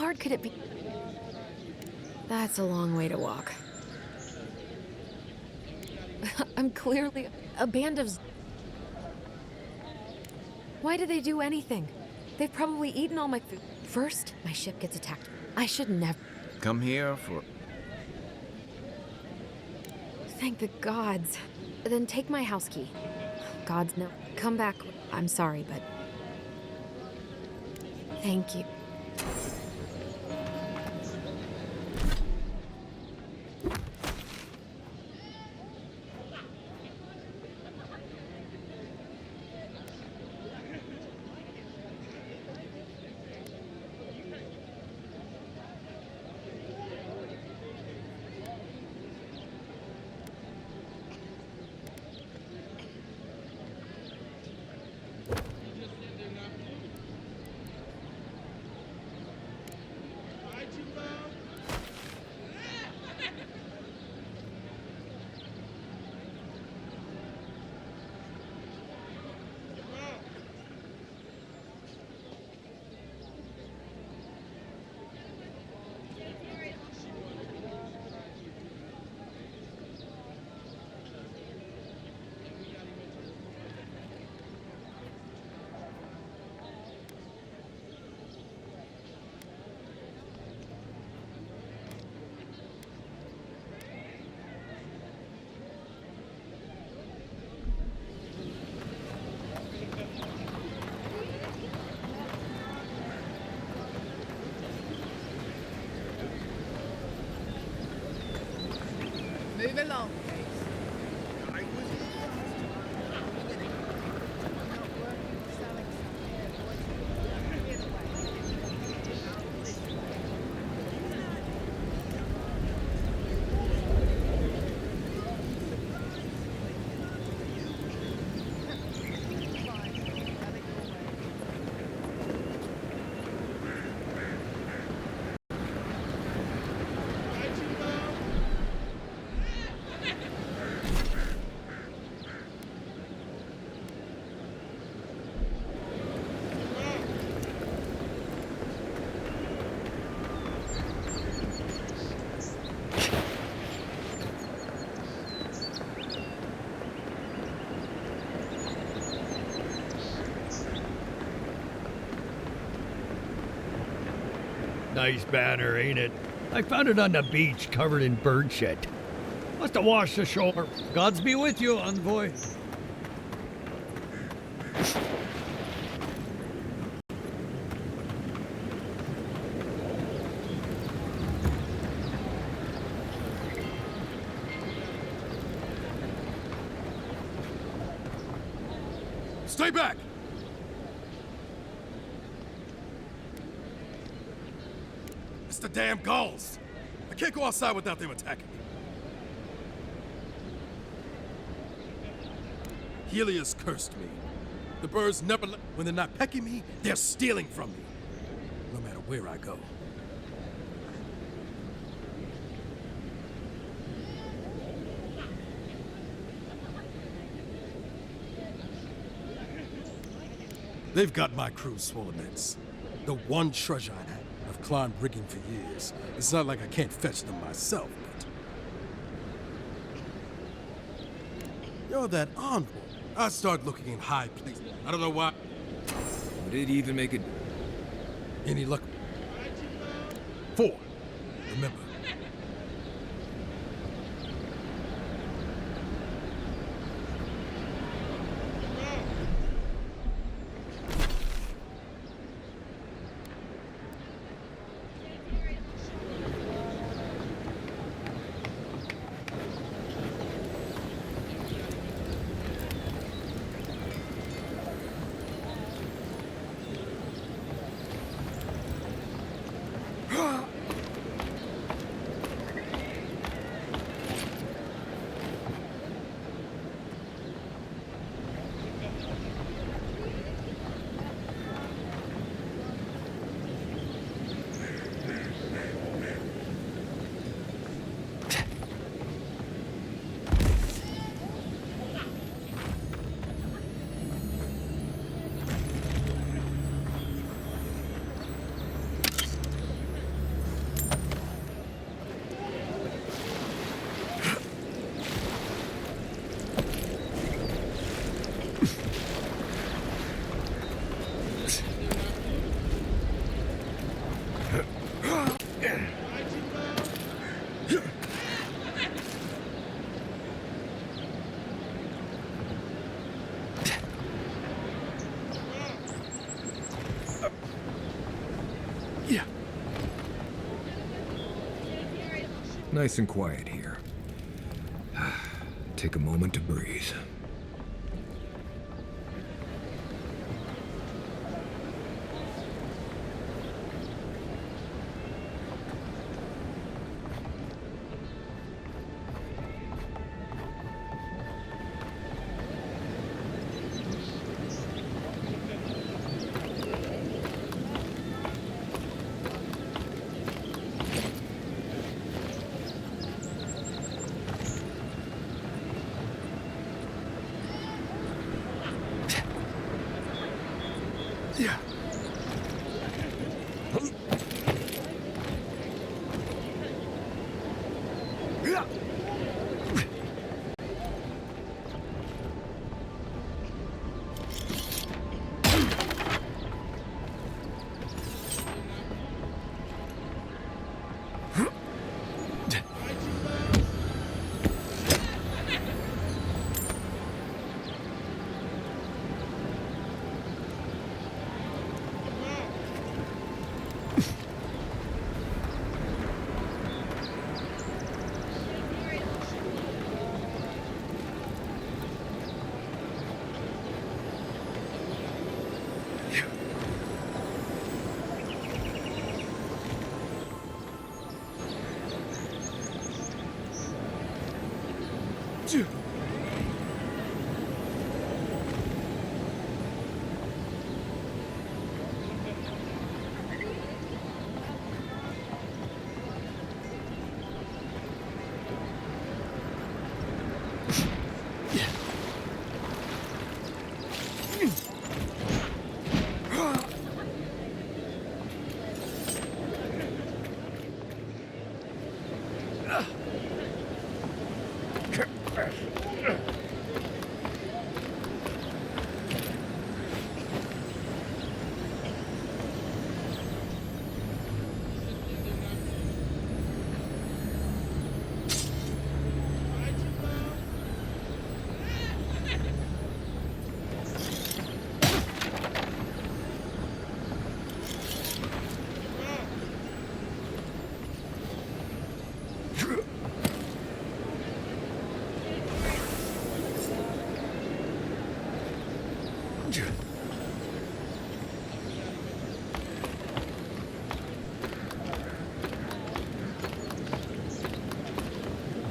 hard could it be? That's a long way to walk. I'm clearly a band of... Why did they do anything? They've probably eaten all my food. First, my ship gets attacked. I should never... Come here for... Thank the gods. Then take my house key. Gods, no. Come back. I'm sorry, but... Thank you. Move along, please. Nice banner, ain't it? I found it on the beach, covered in bird shit. Must have washed ashore. Gods be with you, envoy. Stay back! It's the damn gulls! I can't go outside without them attacking me. Helios cursed me. The birds never when they're not pecking me, they're stealing from me. No matter where I go. They've got my crew swollen nets. The one treasure I have. I've climbed rigging for years. It's not like I can't fetch them myself, but... You're that envoy. I start looking in high places. I don't know why. Would it even make it... Any luck? 4. Remember. Nice and quiet here. Take a moment to breathe. Yeah.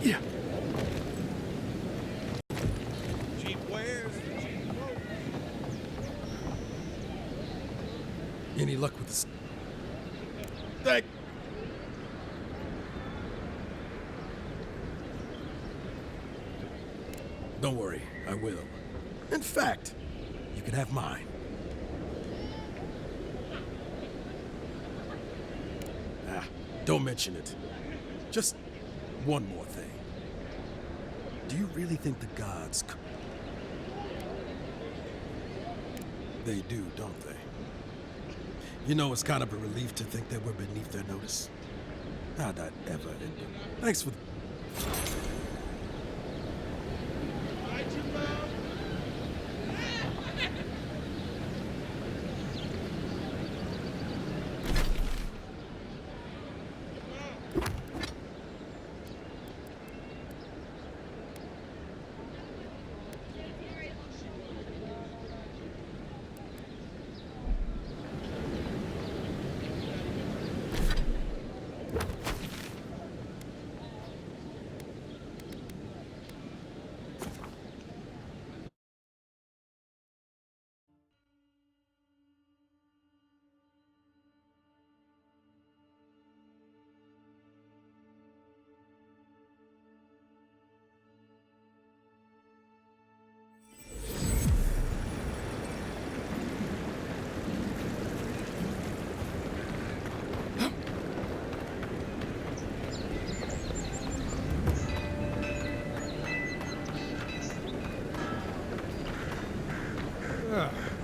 Yeah. Cheap wares, cheap clothes. Any luck with this? Thank. Don't worry, I will. In fact, you can have mine. Ah, don't mention it. Just one more thing. Do you really think the gods... They do, don't they? You know, it's kind of a relief to think that we're beneath their notice. How'd that ever end up? Thanks for the...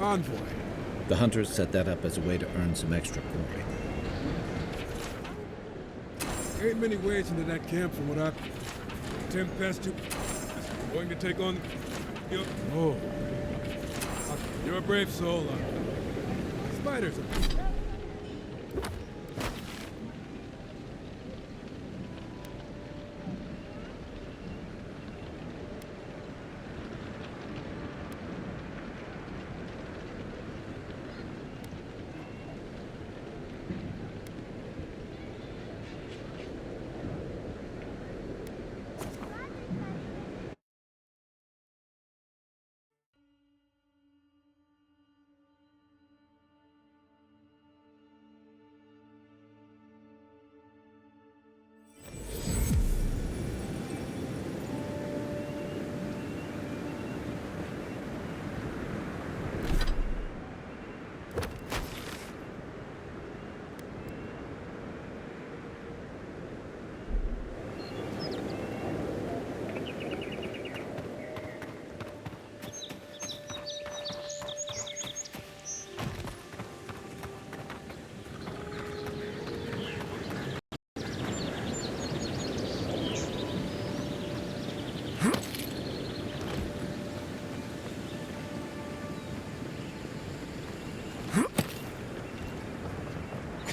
Envoy. The hunters set that up as a way to earn some extra glory. Ain't many ways into that camp from what I've... 10 past 2. Going to take on... Yep. Oh. You're a brave soul. Spiders are...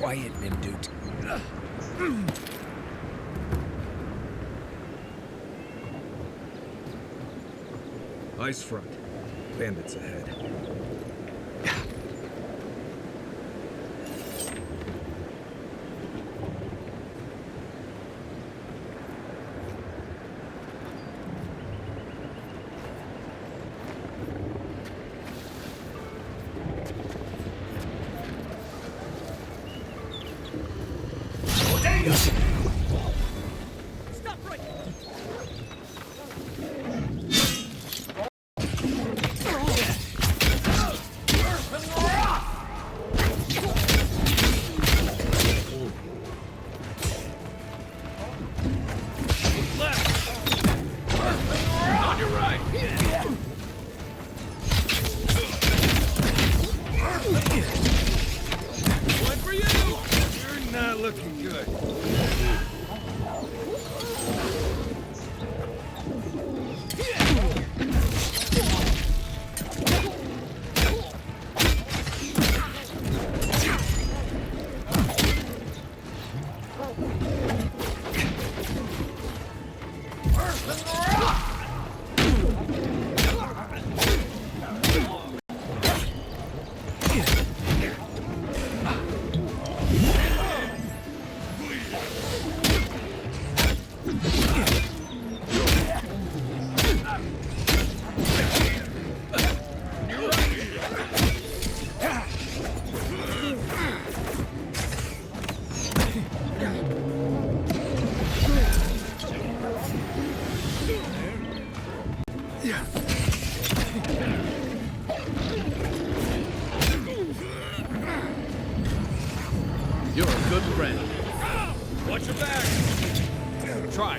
Quiet, Nimdut. Ice front. Bandits ahead. You're a good friend. Watch your back. Try.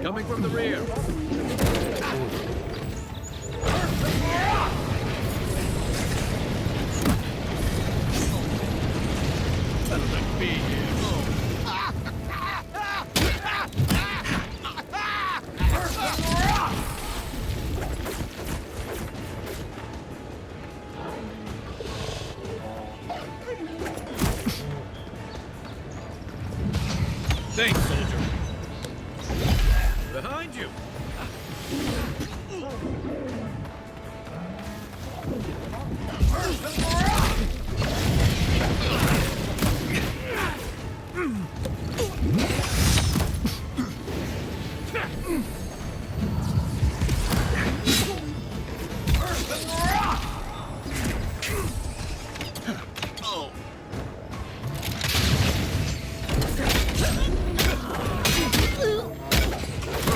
Coming from the rear. That'll let me in. Thanks, soldier. Behind you!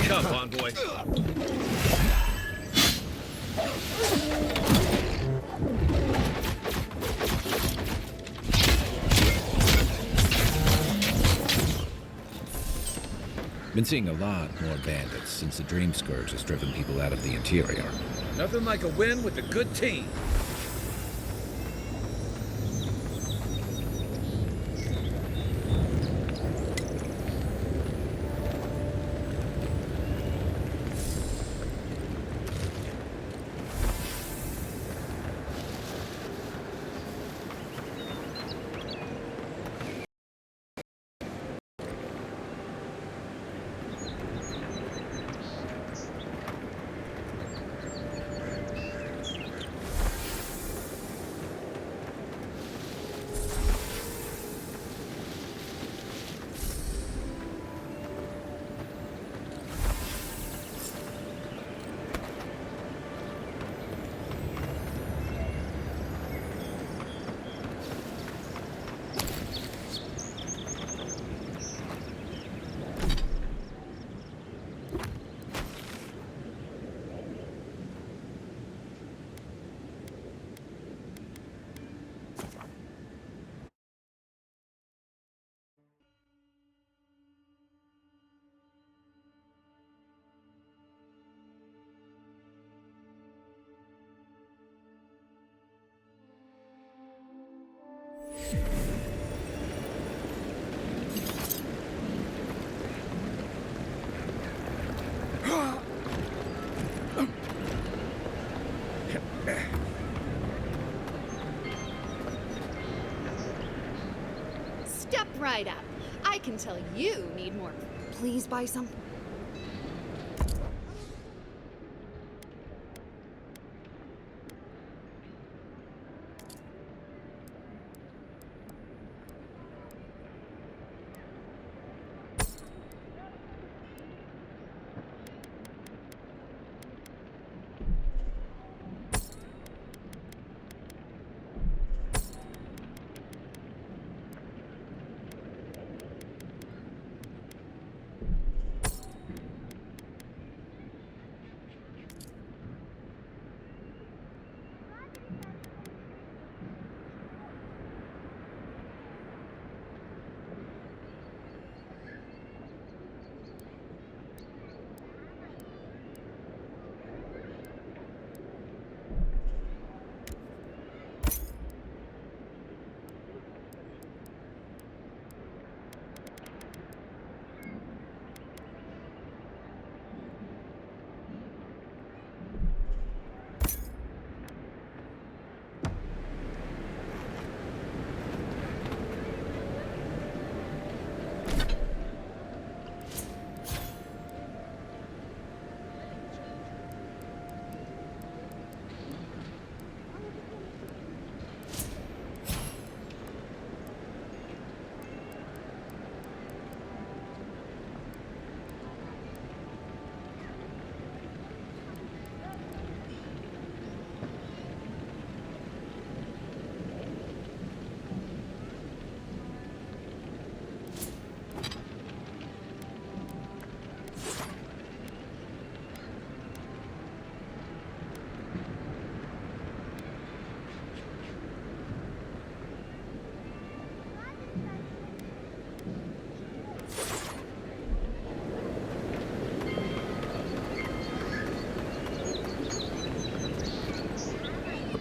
Come on, boy. Been seeing a lot more bandits since the Dream Scourge has driven people out of the interior. Nothing like a win with a good team. right up. I can tell you need more. Please buy some.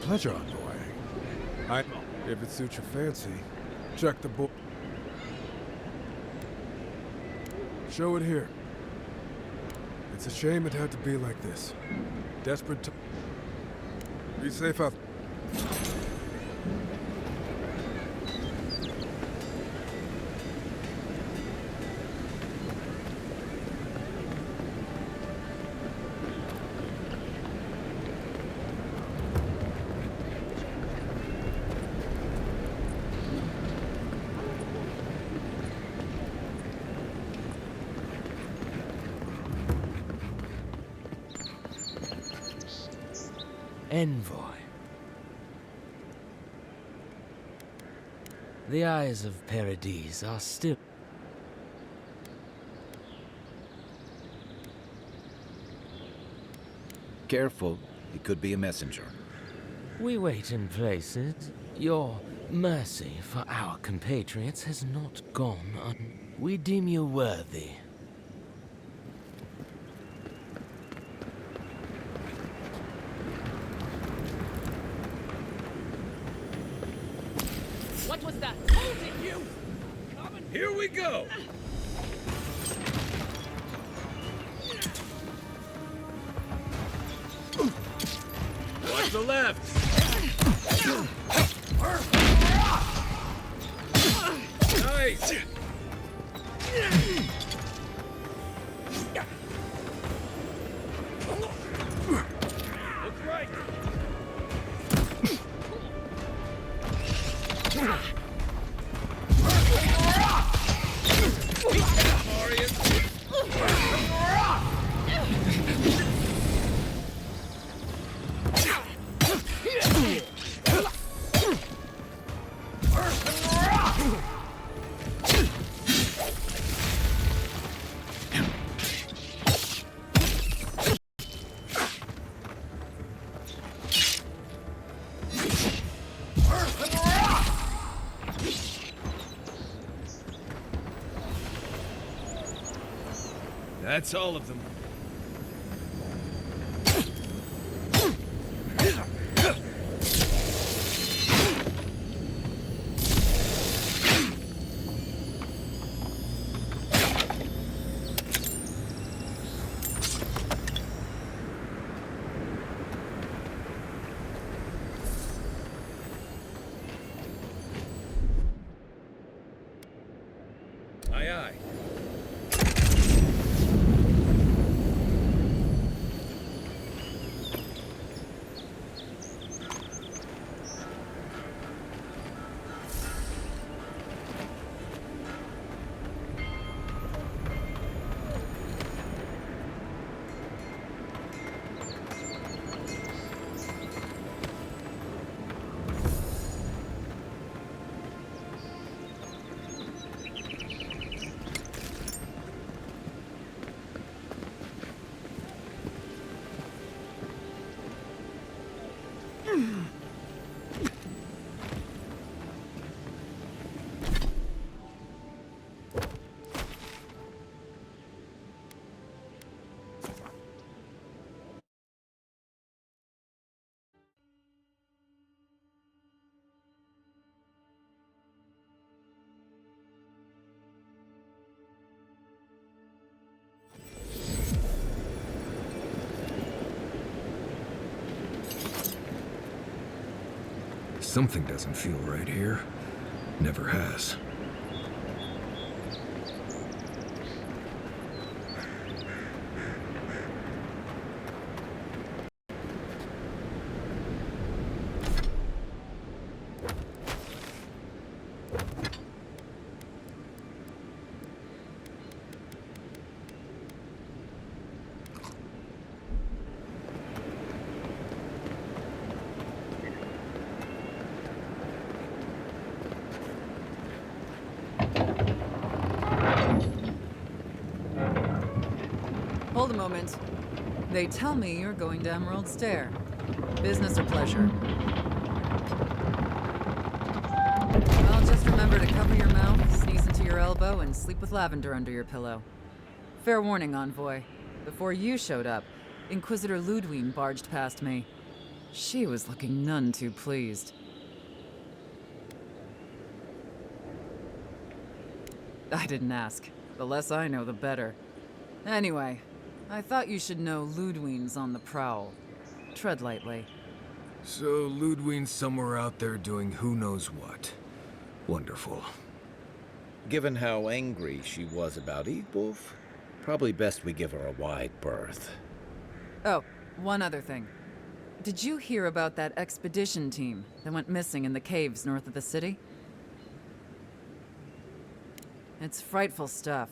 Pleasure, envoy. If it suits your fancy, check the book. Show it here. It's a shame it had to be like this. Desperate to... Be safe out. Envoy. The eyes of Paradise are still... Careful, he could be a messenger. We wait in places. Your mercy for our compatriots has not gone un... We deem you worthy. What was that? Holding you! Here we go! Watch the left! Nice! Look right! That's all of them. Something doesn't feel right here. Never has. Hold a moment. They tell me you're going to Emerald Stair. Business or pleasure? Well, just remember to cover your mouth, sneeze into your elbow, and sleep with lavender under your pillow. Fair warning, Envoy. Before you showed up, Inquisitor Ludwine barged past me. She was looking none too pleased. I didn't ask. The less I know, the better. Anyway, I thought you should know Ludwine's on the prowl. Tread lightly. So Ludwine's somewhere out there doing who knows what. Wonderful. Given how angry she was about Eothas, probably best we give her a wide berth. Oh, one other thing. Did you hear about that expedition team that went missing in the caves north of the city? It's frightful stuff.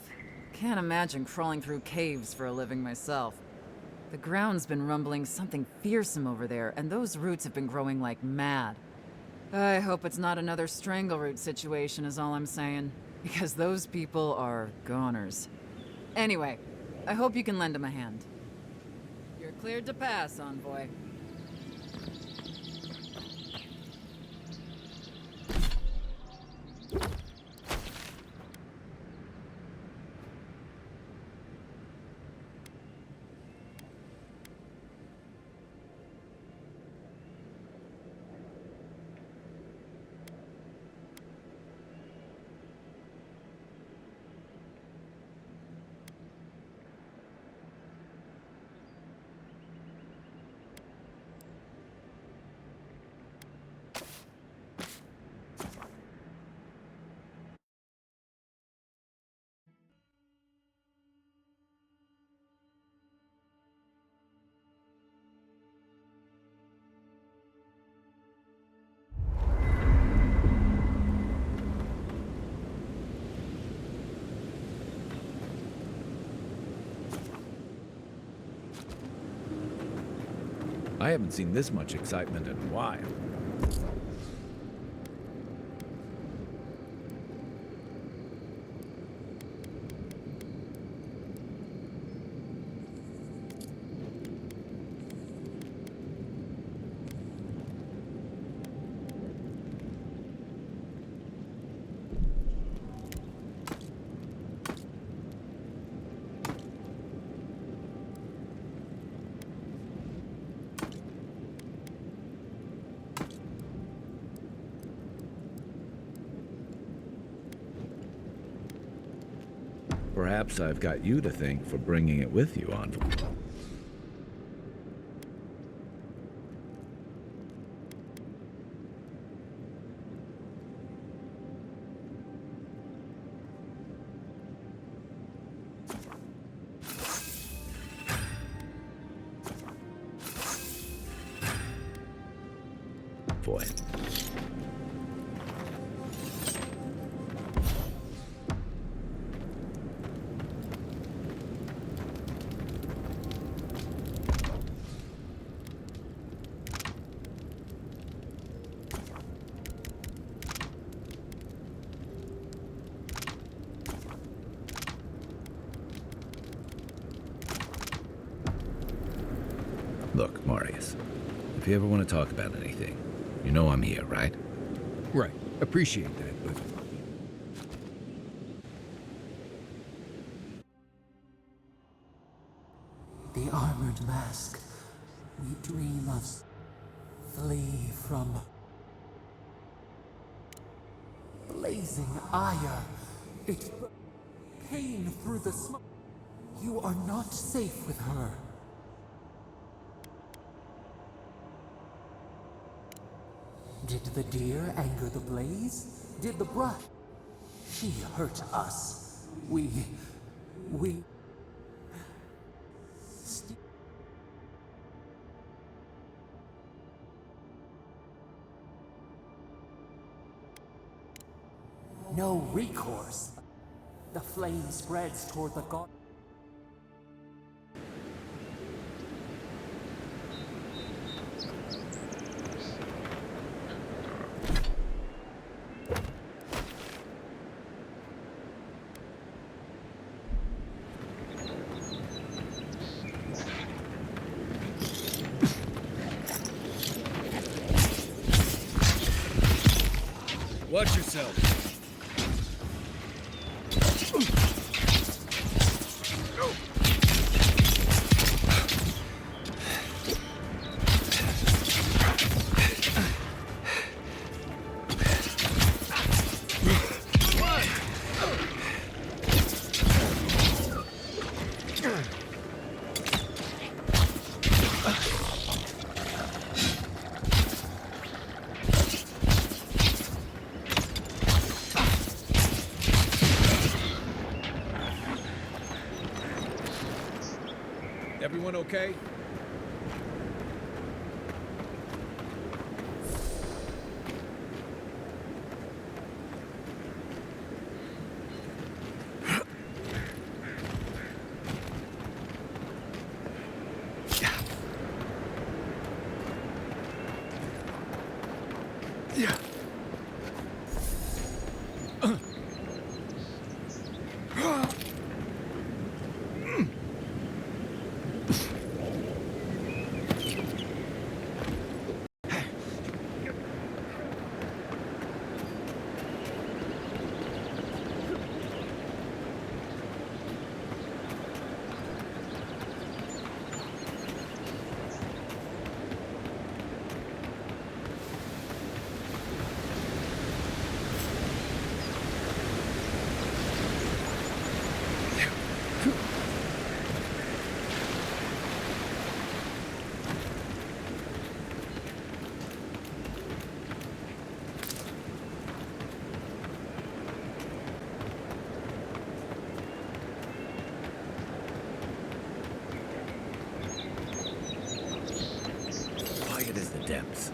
Can't imagine crawling through caves for a living myself. The ground's been rumbling something fearsome over there, and those roots have been growing like mad. I hope it's not another strangleroot situation is all I'm saying, because those people are goners. Anyway, I hope you can lend them a hand. You're cleared to pass, Envoy. I haven't seen this much excitement in a while. Perhaps I've got you to thank for bringing it with you, Envoy. Boy. Look, Marius, If you ever want to talk about anything, you know I'm here, right? Right. Appreciate that, but... The armored mask. We dream of... Flee from... blazing ire. It... pain through the smoke. You are not safe with her. Did the deer anger the blaze? Did the brush? She hurt us. We... No recourse. The flame spreads toward the god. Watch yourself. Everyone okay? Depths.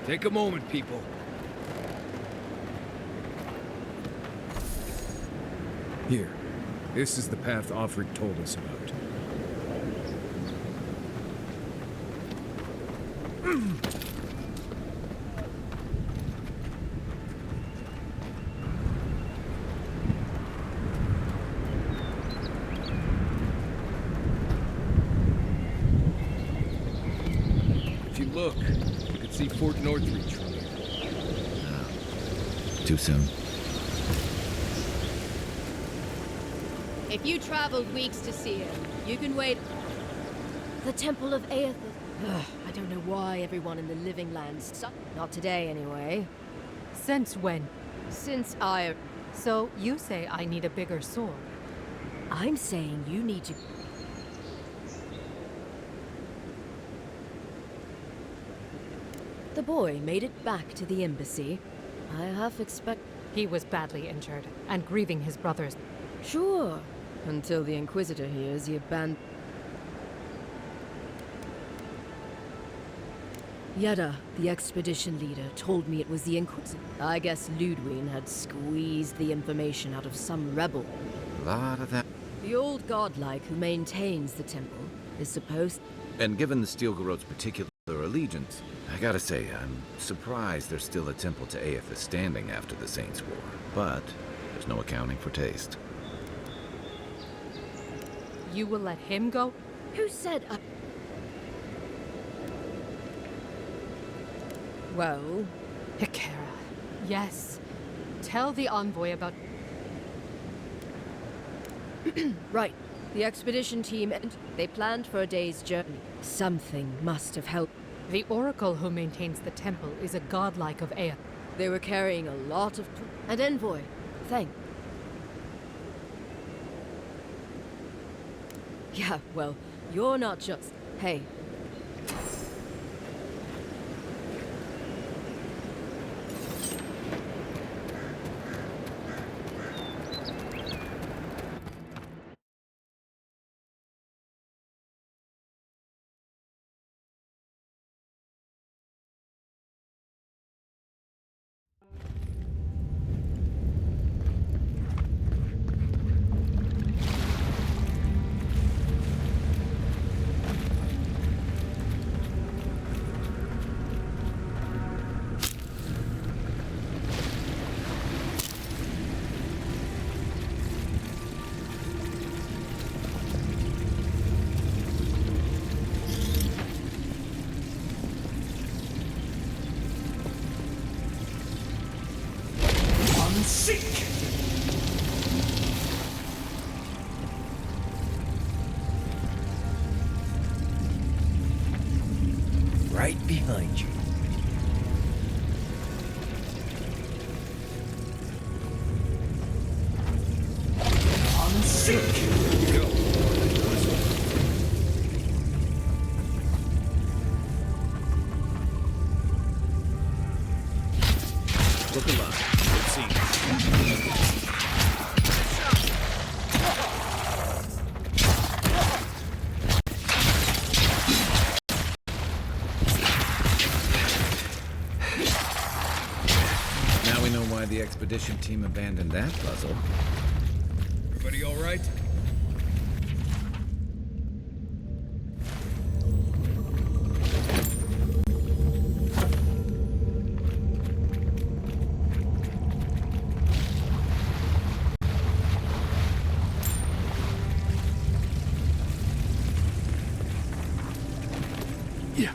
Take a moment, people. Here. This is the path Offred told us about. If you look, you can see Fort Northreach from here. Too soon. If you traveled weeks to see it, you can wait. The Temple of Eothas. I don't know why everyone in the Living Lands suck. Not today, anyway. Since when? Since I... So you say I need a bigger sword? I'm saying you need to... The boy made it back to the embassy. I half expect... He was badly injured and grieving his brothers. Sure. Until the Inquisitor hears you abandoned. Yada, the expedition leader, told me it was the Inquisitor. I guess Ludwig had squeezed the information out of some rebel. A lot of that. The old godlike who maintains the temple is supposed... And given the Stilgarot's particular allegiance, I gotta say, I'm surprised there's still a temple to Eothas standing after the Saints' War. But there's no accounting for taste. You will let him go? Who said Well... Hikera. Yes. Tell the envoy about... Right. The expedition team and they planned for a day's journey. Something must have helped. The oracle who maintains the temple is a godlike of Ea. They were carrying a lot of... An envoy. Thank... Yeah, well, you're not just... Hey. Right behind you. I'm sick. Go. Look alive. Let's see. The expedition team abandoned that puzzle. Everybody all right? Yeah.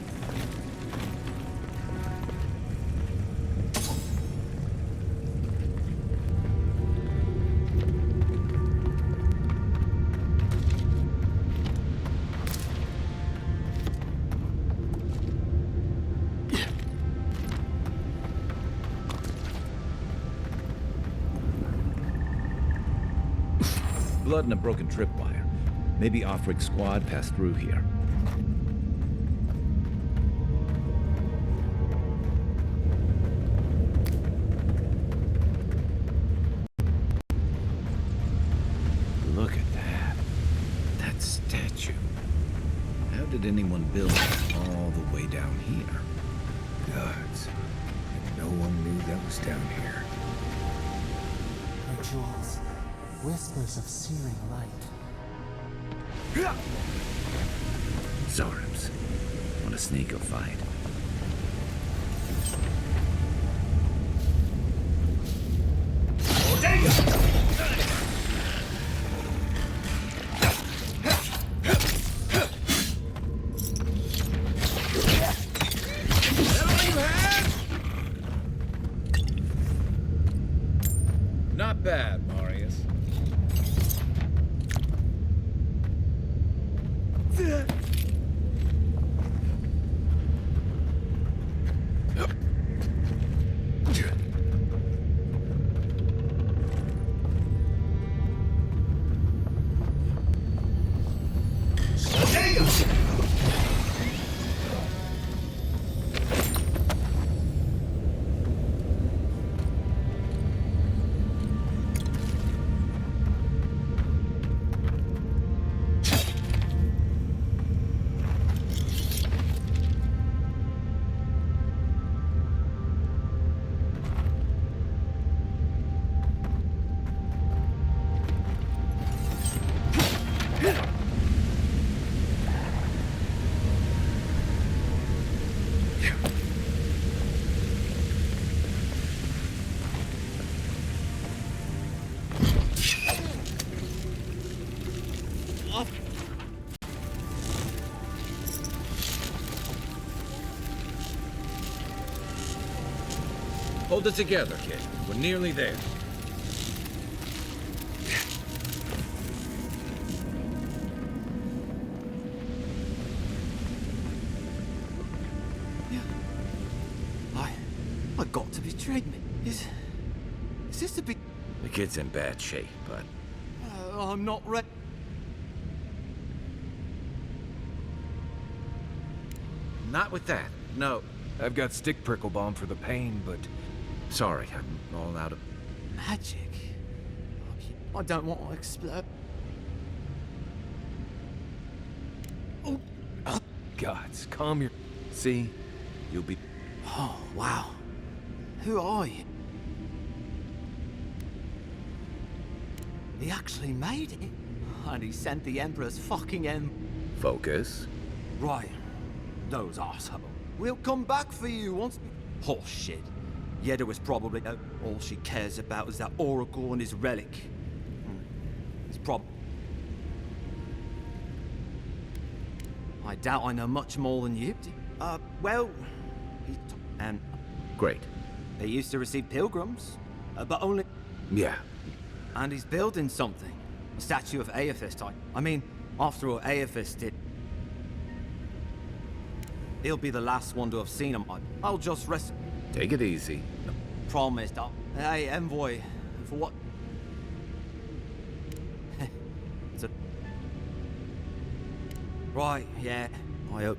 Blood and a broken tripwire. Maybe Offrig's squad passed through here. Look at that. That statue. How did anyone build it all the way down here? Gods. No one knew that was down here. Her jewels. Whispers of searing light. Zoribs. Want to sneak or fight? Not bad, Marius. Hold it together, kid. We're nearly there. I got to be treatment. Is this a big... The kid's in bad shape, but... I'm not ready. Not with that. No. I've got stick prickle balm for the pain, but... Sorry, I'm all out of... Magic? I don't want to explode. Oh. Gods, calm your... See? You'll be... Oh, wow. Who are you? He actually made it. And he sent the Emperor's fucking Focus. Right. Those assholes. We'll come back for you once... Horse shit. Yeda was probably... all she cares about is that Oracle and his relic. It's I doubt I know much more than you. Well... Great. They used to receive pilgrims, but only... Yeah. And he's building something. A statue of Eothas type. I mean, after all, Eothas did... He'll be the last one to have seen him. I'll just rest... Take it easy. Promised. Hey, envoy, for what? It's a... Right, yeah. I hope...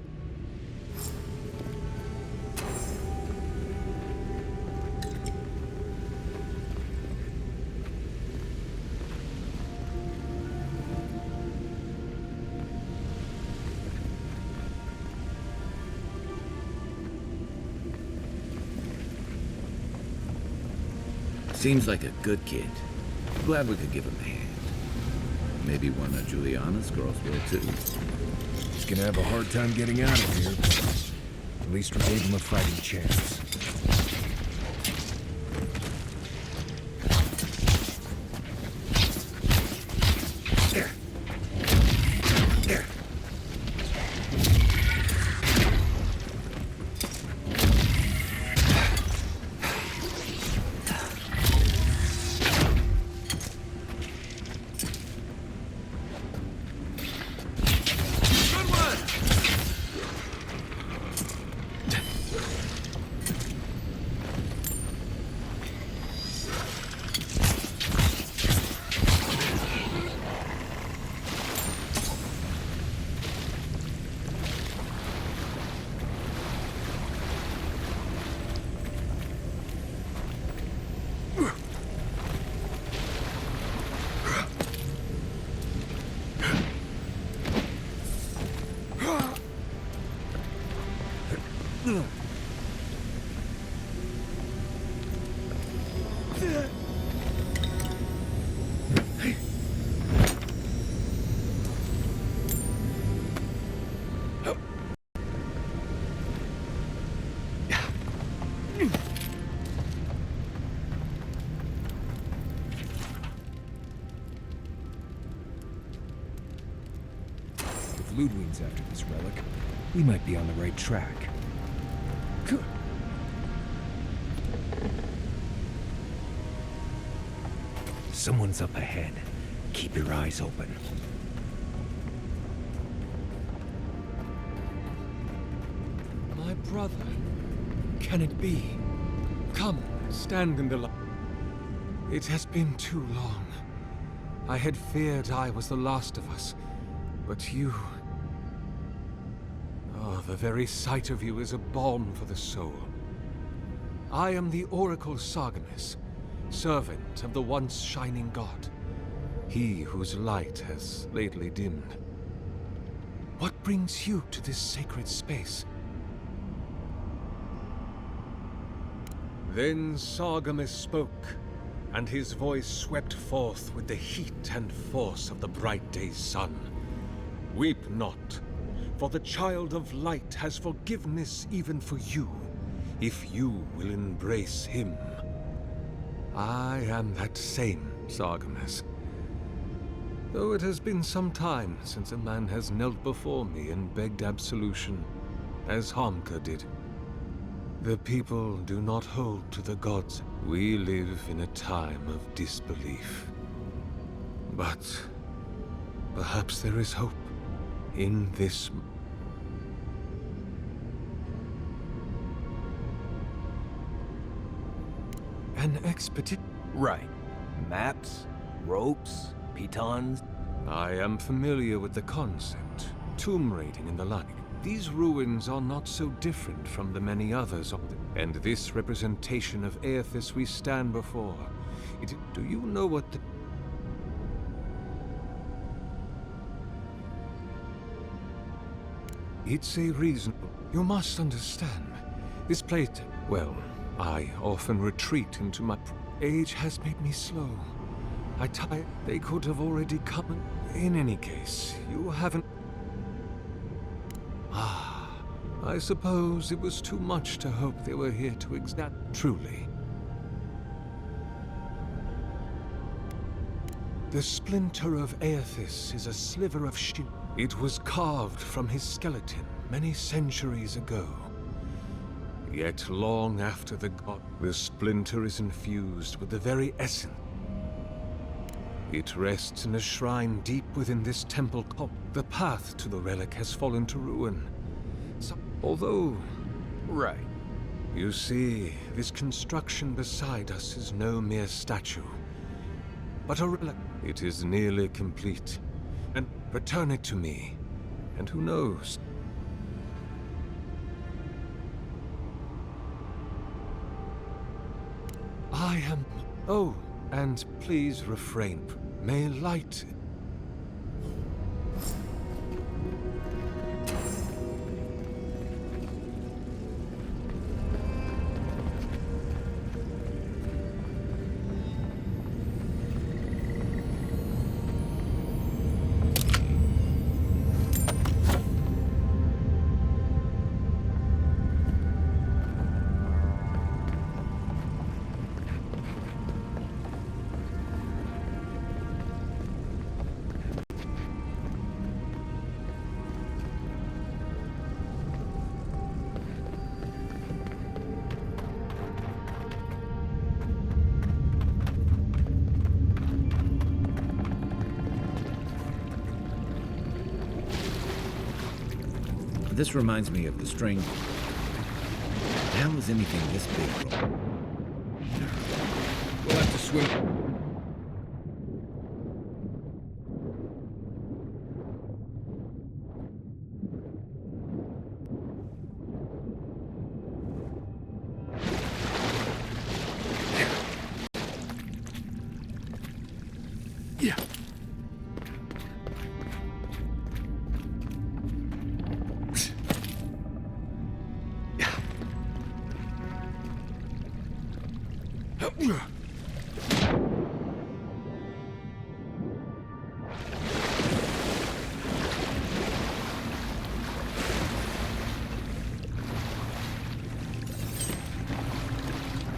Seems like a good kid. Glad we could give him a hand. Maybe one of Juliana's girls will too. He's gonna have a hard time getting out of here, but at least we gave him a fighting chance. If Ludwig's after this relic, we might be on the right track. Someone's up ahead. Keep your eyes open. My brother? Can it be? Come, stand in the light. It has been too long. I had feared I was the last of us, but you... Oh, the very sight of you is a balm for the soul. I am the Oracle Sargemus, servant of the once shining god, he whose light has lately dimmed. What brings you to this sacred space? Then Sargemus spoke, and his voice swept forth with the heat and force of the bright day's sun. Weep not, for the child of light has forgiveness even for you, if you will embrace him. I am that same Sargamas. Though it has been some time since a man has knelt before me and begged absolution, as Hamka did. The people do not hold to the gods. We live in a time of disbelief. But perhaps there is hope in this. An expedition. Right. Maps, ropes, pitons. I am familiar with the concept. Tomb raiding and the like. These ruins are not so different from the many others of them. And this representation of Eothas we stand before. Do you know what the... It's a reason. You must understand. This place, well, I often retreat into my... Age has made me slow. They could have already come. In any case, you haven't... I suppose it was too much to hope they were here to exact. Truly. The splinter of Eothas is a sliver of steel. It was carved from his skeleton many centuries ago. Yet long after the god, the splinter is infused with the very essence. It rests in a shrine deep within this temple cult. The path to the relic has fallen to ruin. Although... Right. You see, this construction beside us is no mere statue, but a relic. It is nearly complete. And return it to me, and who knows? I am... Oh, and please refrain. May light... This reminds me of the string. How is anything this big wrong? We'll have to swim.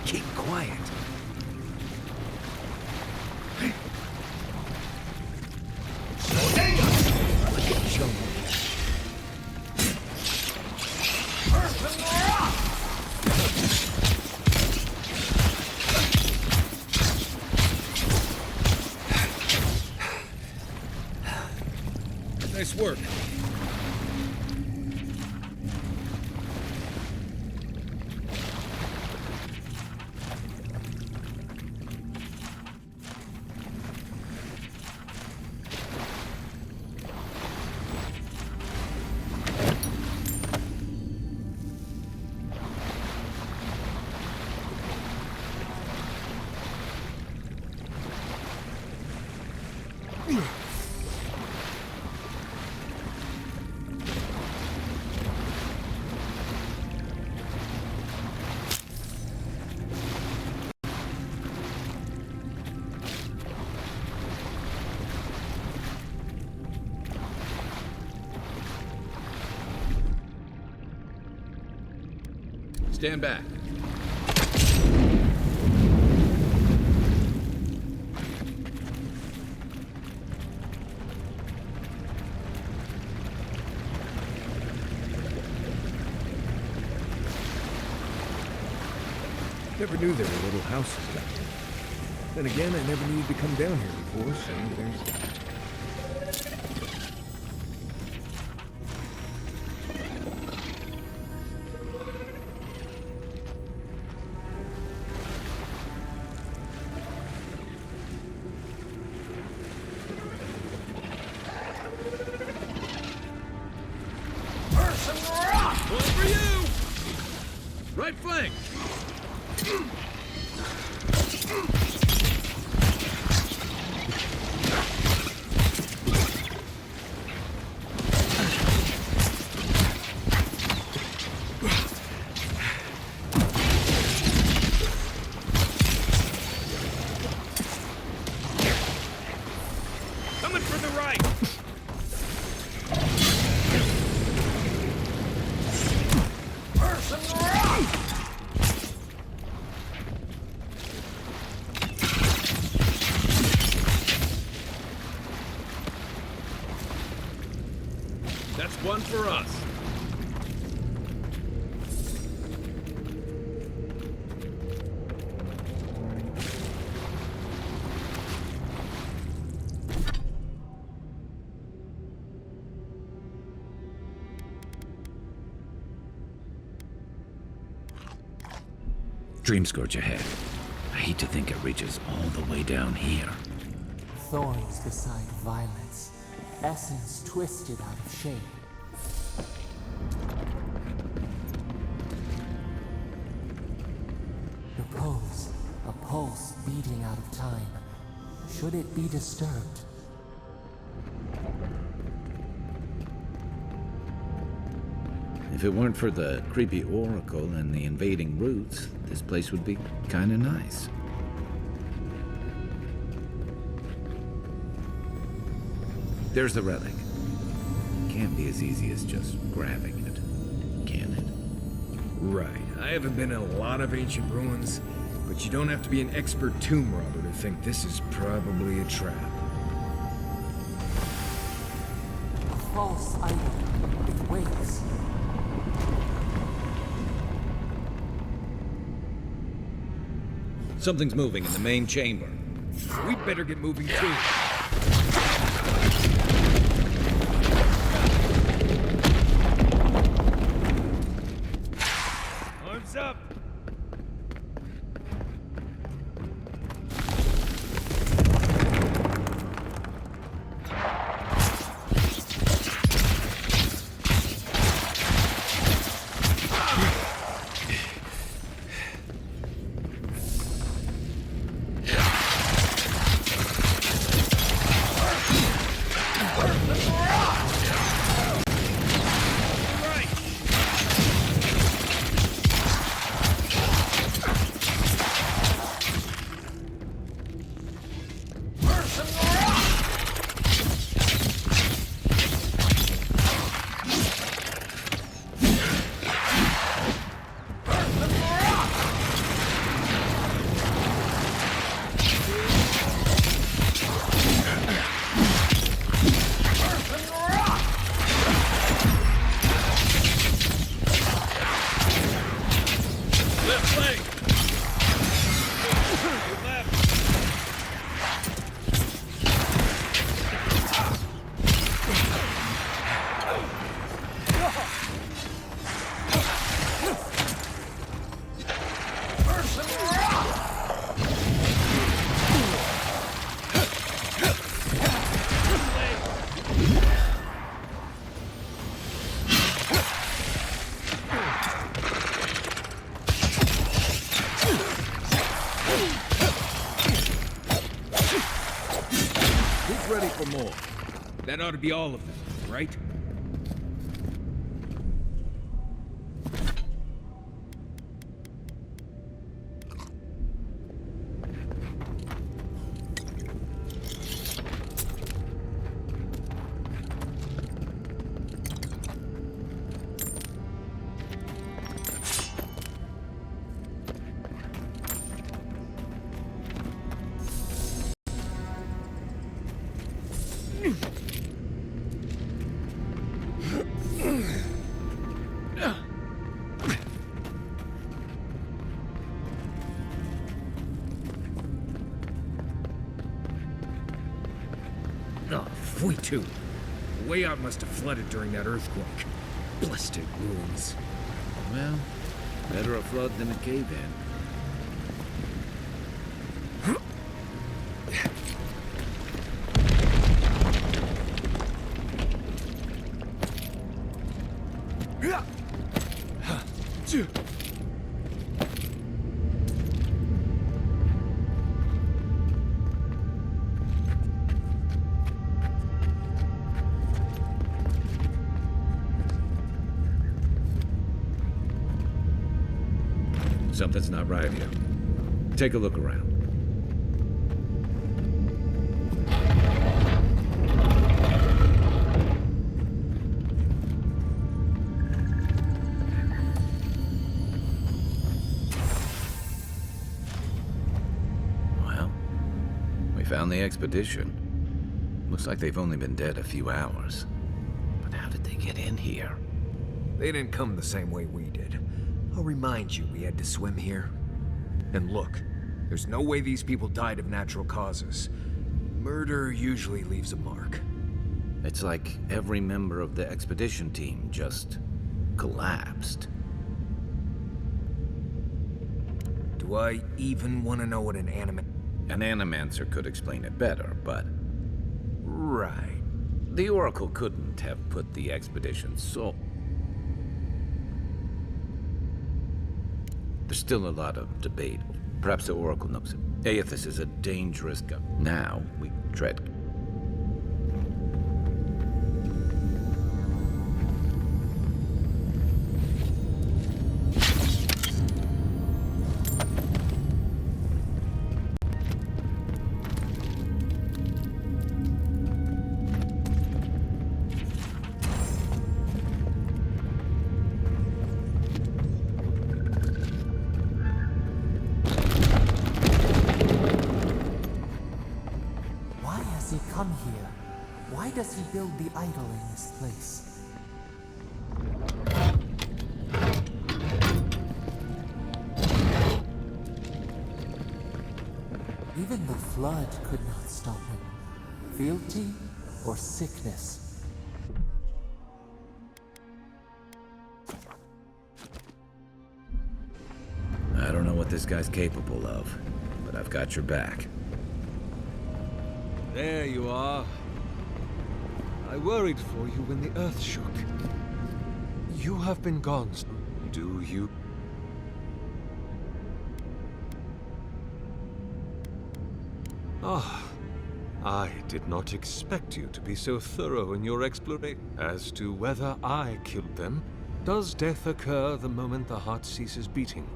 Keep quiet. Nice work. Stand back. Never knew there were little houses down here. Then again, I never needed to come down here before, so there's that. One for you! Right flank! Coming for the right! That's one for us. Dream scourge ahead. I hate to think it reaches all the way down here. Thorns beside violets, essence twisted out of shape. Repose, a pulse beating out of time. Should it be disturbed? If it weren't for the creepy oracle and the invading roots, this place would be kinda nice. There's the relic. Can't be as easy as just grabbing it, can it? Right. I haven't been in a lot of ancient ruins, but you don't have to be an expert tomb robber to think this is probably a trap. A false item. It waits. Something's moving in the main chamber. We'd better get moving too. Arms up! Ready for more. That ought to be all of them, right? Oh, Quinto. The way out must have flooded during that earthquake. Blasted ruins. Well, better a flood than a cave-in. Something's not right here. Take a look around. Well, we found the expedition. Looks like they've only been dead a few hours. But how did they get in here? They didn't come the same way we did. I'll remind you we had to swim here. And look, there's no way these people died of natural causes. Murder usually leaves a mark. It's like every member of the expedition team just collapsed. Do I even want to know what an animancer could explain it better, but... Right. The Oracle couldn't have put the expedition's soul. There's still a lot of debate. Perhaps the Oracle knows it. Eothas is a dangerous guy. Now we tread. Come here. Why does he build the idol in this place? Even the flood could not stop him. Fealty or sickness? I don't know what this guy's capable of, but I've got your back. There you are. I worried for you when the earth shook. You have been gone, do you? Ah, I did not expect you to be so thorough in your exploration. As to whether I killed them, does death occur the moment the heart ceases beating?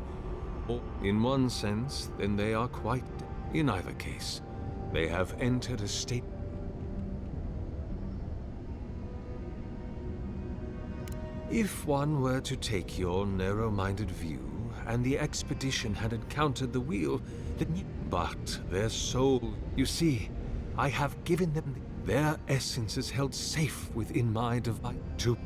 Or, in one sense, then they are quite dead. In either case, they have entered a state. If one were to take your narrow-minded view, and the expedition had encountered the wheel, then but their soul, you see, I have given them their essence is held safe within my divine to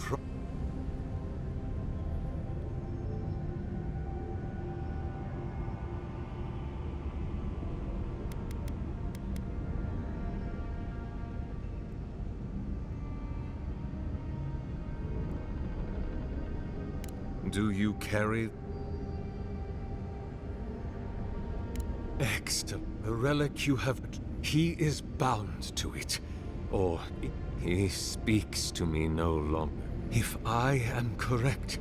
Do you carry the relic you have? He is bound to it, or he speaks to me no longer. If I am correct,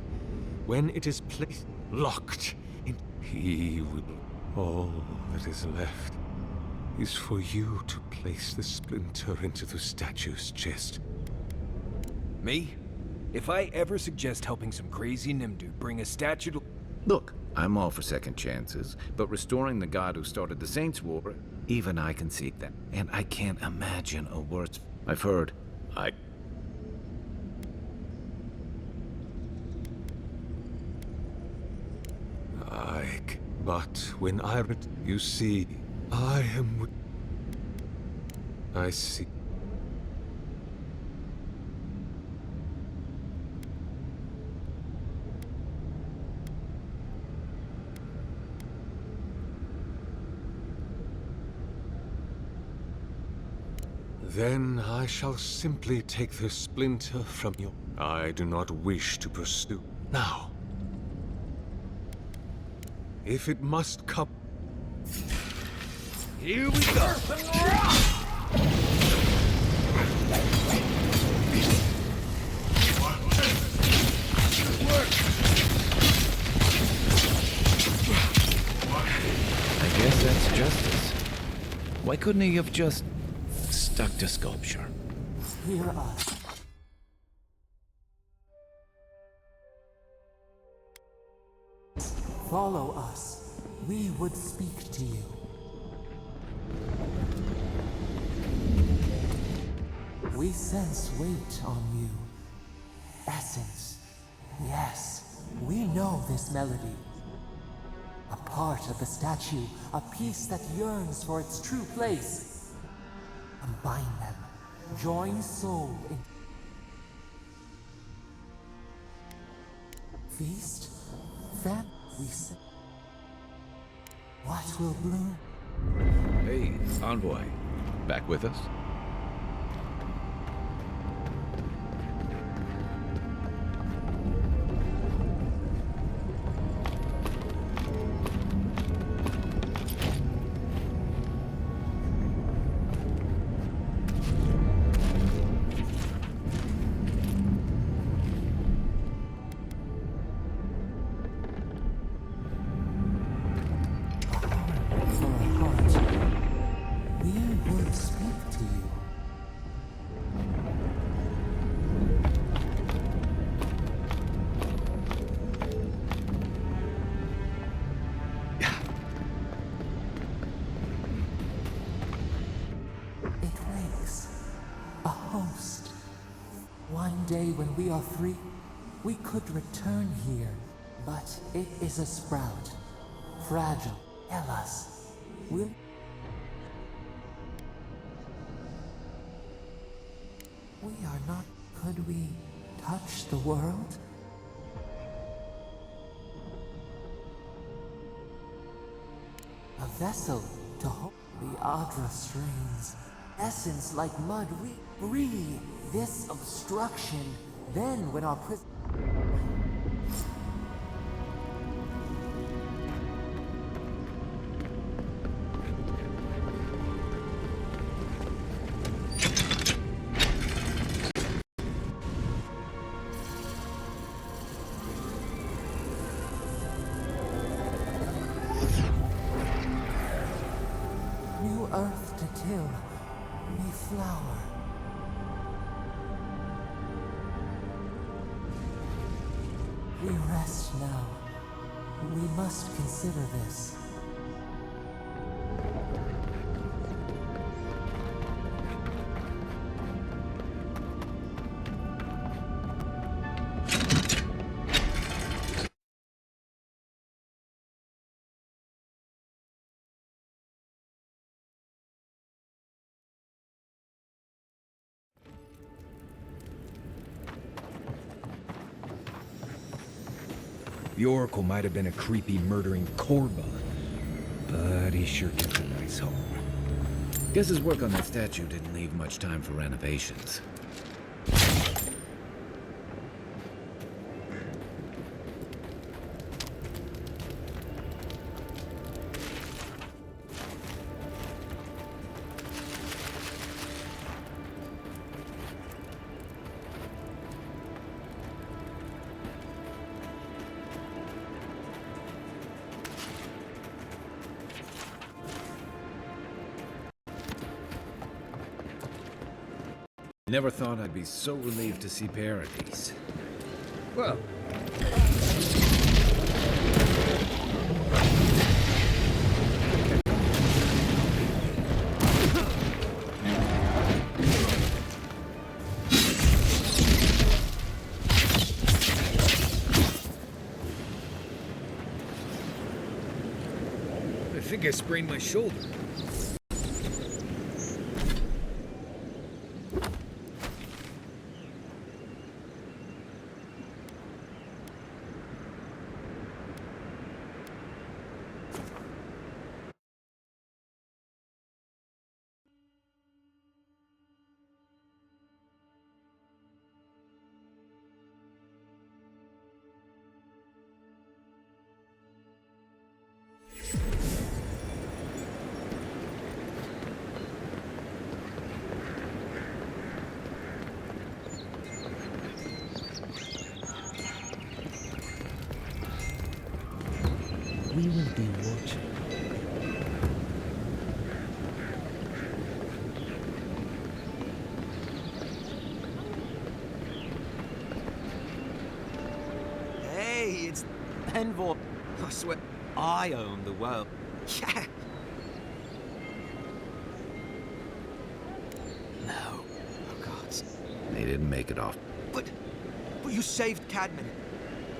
when it is placed locked in, he will. All that is left is for you to place the splinter into the statue's chest. Me? If I ever suggest helping some crazy Nim dude bring a statue to... Look, I'm all for second chances, but restoring the god who started the Saints' War, even I can see that. And I can't imagine a worse... I've heard. But when you see, I am... I see. Then I shall simply take this splinter from you. I do not wish to pursue. Now, if it must come... Here we go! I guess that's justice. Why couldn't he have just stuck to sculpture? Hear us. Follow us. We would speak to you. We sense weight on you. Essence. Yes, we know this melody. A part of the statue, a piece that yearns for its true place. Combine them. Join soul in... Feast? Fan? We say... What will bloom? Hey, envoy. Back with us? When we are free, we could return here, but it is a sprout. Fragile. Tell us. Will... We are not... Could we touch the world? A vessel to hold the ALTRO strains. Essence like mud, we breathe this obstruction. Then when our prison... New earth to till, we flower. We rest now. We must consider this. The Oracle might have been a creepy, murdering Korba, but he sure gets a nice home. Guess his work on that statue didn't leave much time for renovations. Never thought I'd be so relieved to see Paradise. Well... I think I sprained my shoulder. we will be watching. Hey, it's Envor. I swear, I own the world. Yeah. No. Oh, God. They didn't make it off. But you saved Cadman.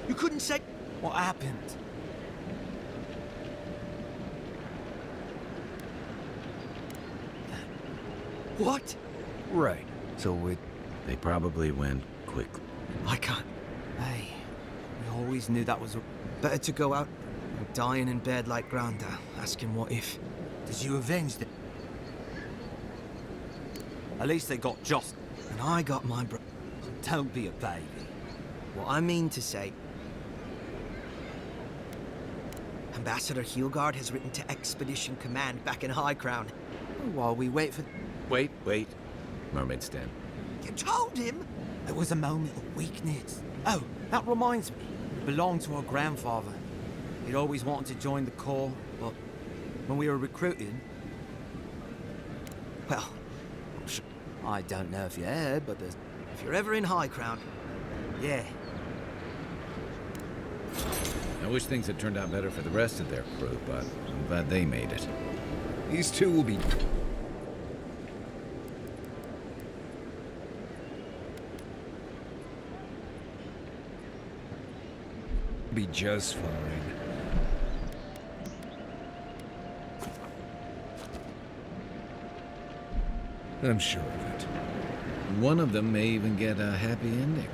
You couldn't say... What happened? What? Right. So it... They probably went quickly. I can't... Hey, we always knew that was... Better to go out and dying in bed like Granda, asking what if. Did you avenge them? At least they got Joss. And I got my bro... Don't be a baby. What I mean to say... Ambassador Heelgard has written to Expedition Command back in High Crown. While we wait for... Wait. Mermaid stand. You told him? It was a moment of weakness. Oh, that reminds me. It belonged to our grandfather. He'd always wanted to join the Corps, but when we were recruiting... Well, I'm sure... I don't know if you heard, but there's... If you're ever in High Crown... Yeah. I wish things had turned out better for the rest of their crew, but I'm glad they made it. These two will be... be just fine. I'm sure of it. One of them may even get a happy ending.